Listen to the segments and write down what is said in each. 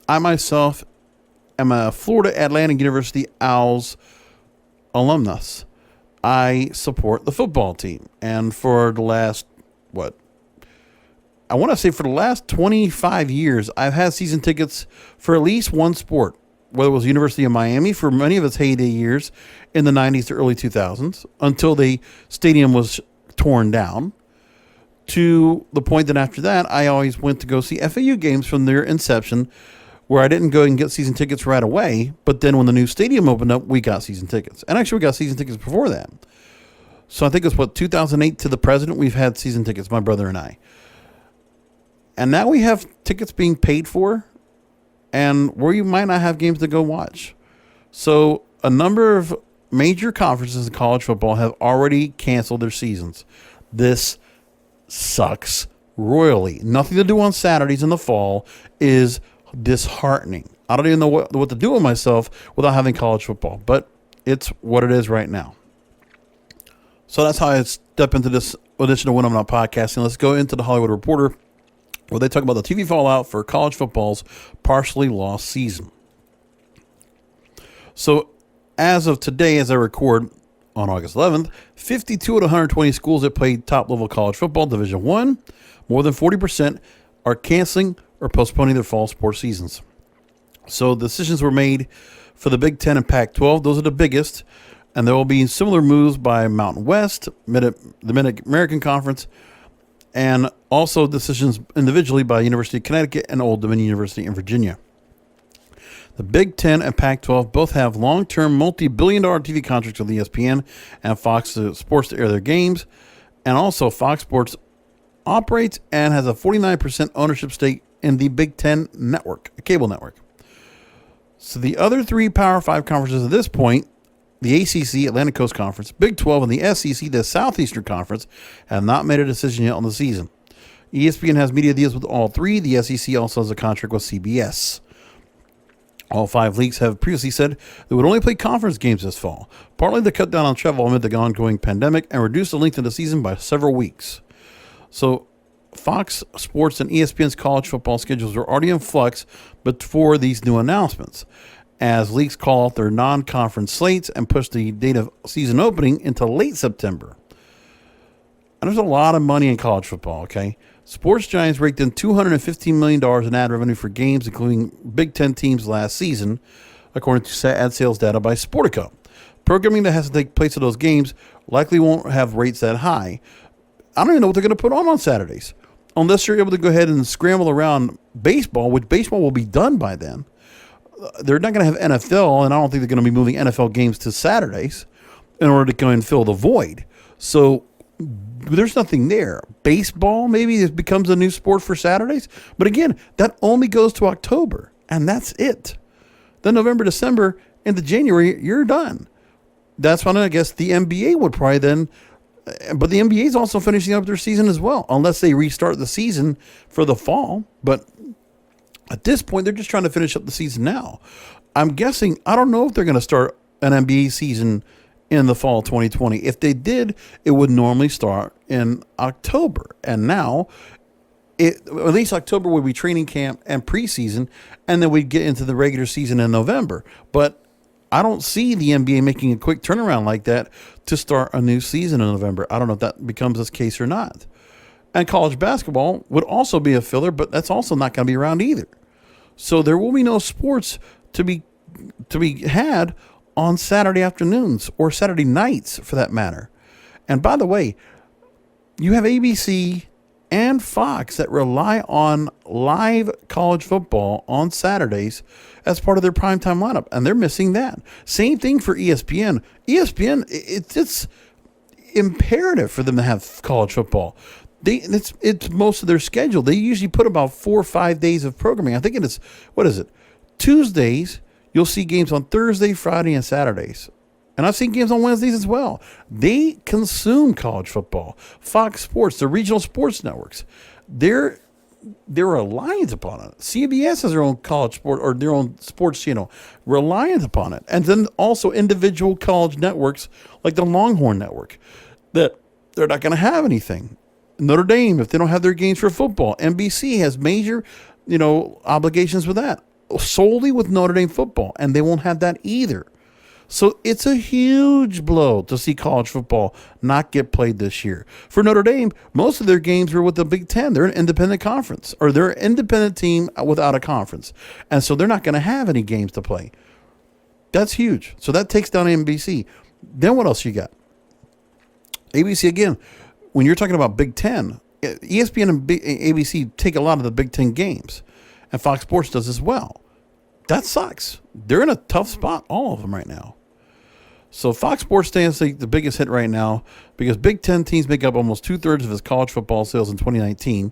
I myself am a Florida Atlantic University Owls alumnus. I support the football team. And for the last, I want to say for the last 25 years, I've had season tickets for at least one sport, whether it was University of Miami for many of its heyday years in the 90s to early 2000s, until the stadium was torn down, to the point that after that, I always went to go see FAU games from their inception, where I didn't go and get season tickets right away, but then when the new stadium opened up, we got season tickets. And actually, we got season tickets before that. So I think it was, 2008 to the present, we've had season tickets, my brother and I. And now we have tickets being paid for, and where you might not have games to go watch. So a number of major conferences in college football have already canceled their seasons. This sucks royally. Nothing to do on Saturdays in the fall is disheartening. I don't even know what to do with myself without having college football, but it's what it is right now. So that's how I step into this edition of When I'm Not Podcasting. Let's go into the Hollywood Reporter, where they talk about the TV fallout for college football's partially lost season. So as of today, as I record on August 11th, 52 out of 120 schools that played top-level college football, Division I, more than 40% are canceling or postponing their fall sports seasons. So decisions were made for the Big Ten and Pac-12. Those are the biggest. And there will be similar moves by Mountain West, the Mid-American Conference, and also decisions individually by University of Connecticut and Old Dominion University in Virginia. The Big Ten and Pac-12 both have long-term multi-billion-dollar TV contracts with ESPN and Fox Sports to air their games. And also Fox Sports operates and has a 49% ownership stake in the Big Ten network, a cable network. So the other three Power 5 conferences at this point, the ACC, Atlantic Coast Conference, Big 12, and the SEC, the Southeastern Conference, have not made a decision yet on the season. ESPN has media deals with all three. The SEC also has a contract with CBS. All five leagues have previously said they would only play conference games this fall, partly to cut down on travel amid the ongoing pandemic and reduce the length of the season by several weeks. So Fox Sports and ESPN's college football schedules are already in flux before these new announcements, as leagues call out their non-conference slates and push the date of season opening into late September. And there's a lot of money in college football, okay? Sports Giants raked in $215 million in ad revenue for games, including Big Ten teams last season, according to ad sales data by Sportico. Programming that has to take place at those games likely won't have rates that high. I don't even know what they're going to put on Saturdays, unless you're able to go ahead and scramble around baseball, which baseball will be done by then. They're not going to have NFL, and I don't think they're going to be moving NFL games to Saturdays in order to go and fill the void. So there's nothing there. Baseball, maybe it becomes a new sport for Saturdays. But again, that only goes to October, and that's it. Then November, December, into January, you're done. That's when I guess the NBA would probably then. But the NBA is also finishing up their season as well, unless they restart the season for the fall. But at this point, they're just trying to finish up the season now. I'm guessing, I don't know if they're going to start an NBA season in the fall of 2020. If they did, it would normally start in October. And now, at least October would be training camp and preseason, and then we'd get into the regular season in November. But I don't see the NBA making a quick turnaround like that to start a new season in November. I don't know if that becomes this case or not. And college basketball would also be a filler, but that's also not going to be around either. So there will be no sports to be had on Saturday afternoons or Saturday nights for that matter. And by the way, you have ABC and Fox that rely on live college football on Saturdays as part of their primetime lineup, and they're missing that. Same thing for ESPN. ESPN, it's imperative for them to have college football. It's most of their schedule. They usually put about 4 or 5 days of programming. I think it's, Tuesdays, you'll see games on Thursday, Friday, and Saturdays. And I've seen games on Wednesdays as well. They consume college football. Fox Sports, the regional sports networks, they're reliant upon it. CBS has their own college sport or their own sports channel, reliant upon it. And then also individual college networks like the Longhorn Network, that they're not going to have anything. Notre Dame, if they don't have their games for football, NBC has major, obligations with that. solely with Notre Dame football, and they won't have that either. So it's a huge blow to see college football not get played this year. For Notre Dame, most of their games were with the Big Ten. They're an independent conference, or they're an independent team without a conference. And so they're not going to have any games to play. That's huge. So that takes down NBC. Then what else you got? ABC, again, when you're talking about Big Ten, ESPN and ABC take a lot of the Big Ten games, and Fox Sports does as well. That sucks. They're in a tough spot, all of them right now. So Fox Sports stands the biggest hit right now because Big Ten teams make up almost 2/3 of its college football sales in 2019.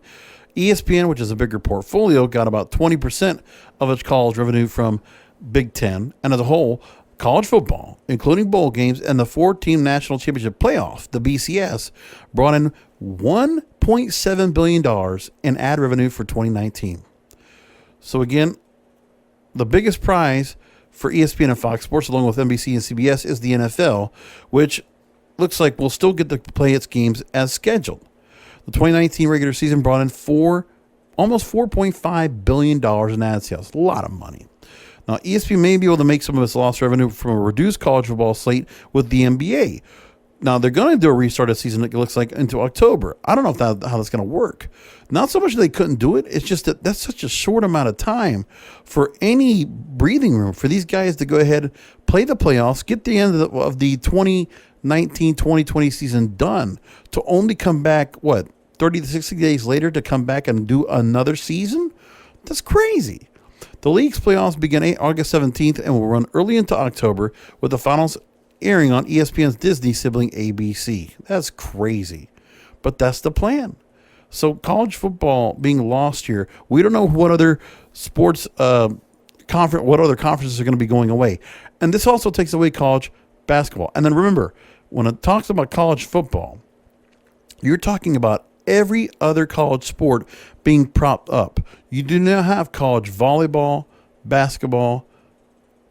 ESPN, which is a bigger portfolio, got about 20% of its college revenue from Big Ten. And as a whole, college football, including bowl games and the 4-team national championship playoff, the BCS, brought in $1.7 billion in ad revenue for 2019. So again, the biggest prize for ESPN and Fox Sports, along with NBC and CBS, is the NFL, which looks like will still get to play its games as scheduled. The 2019 regular season brought in almost $4.5 billion in ad sales. A lot of money. Now, ESPN may be able to make some of its lost revenue from a reduced college football slate with the NBA. Now, they're going to do a restart of the season, it looks like, into October. I don't know how that's going to work. Not so much that they couldn't do it. It's just that that's such a short amount of time for any breathing room for these guys to go ahead, play the playoffs, get the end of the 2019-2020 season done, to only come back, 30 to 60 days later to come back and do another season? That's crazy. The league's playoffs begin August 17th and will run early into October, with the finals airing on ESPN's Disney sibling ABC. That's crazy. But that's the plan. So college football being lost here, we don't know what other sports what other conferences are going to be going away. And this also takes away college basketball. And then remember, when it talks about college football, you're talking about every other college sport being propped up. You do not have college volleyball, basketball,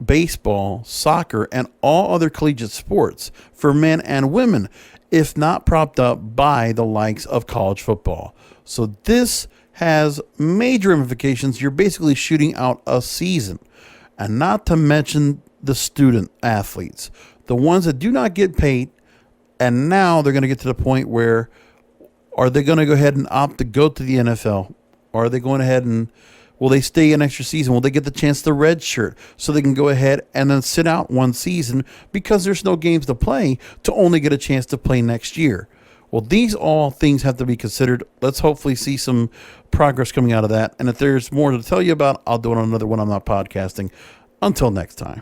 baseball, soccer, and all other collegiate sports for men and women, if not propped up by the likes of college football. So this has major ramifications. You're basically shooting out a season. And not to mention the student athletes, the ones that do not get paid, and now they're going to get to the point where, are they going to go ahead and opt to go to the NFL? Or are they going ahead and will they stay an extra season? Will they get the chance to redshirt so they can go ahead and then sit out one season because there's no games to play, to only get a chance to play next year? Well, these all things have to be considered. Let's hopefully see some progress coming out of that. And if there's more to tell you about, I'll do it on another one. I'm not podcasting. Until next time.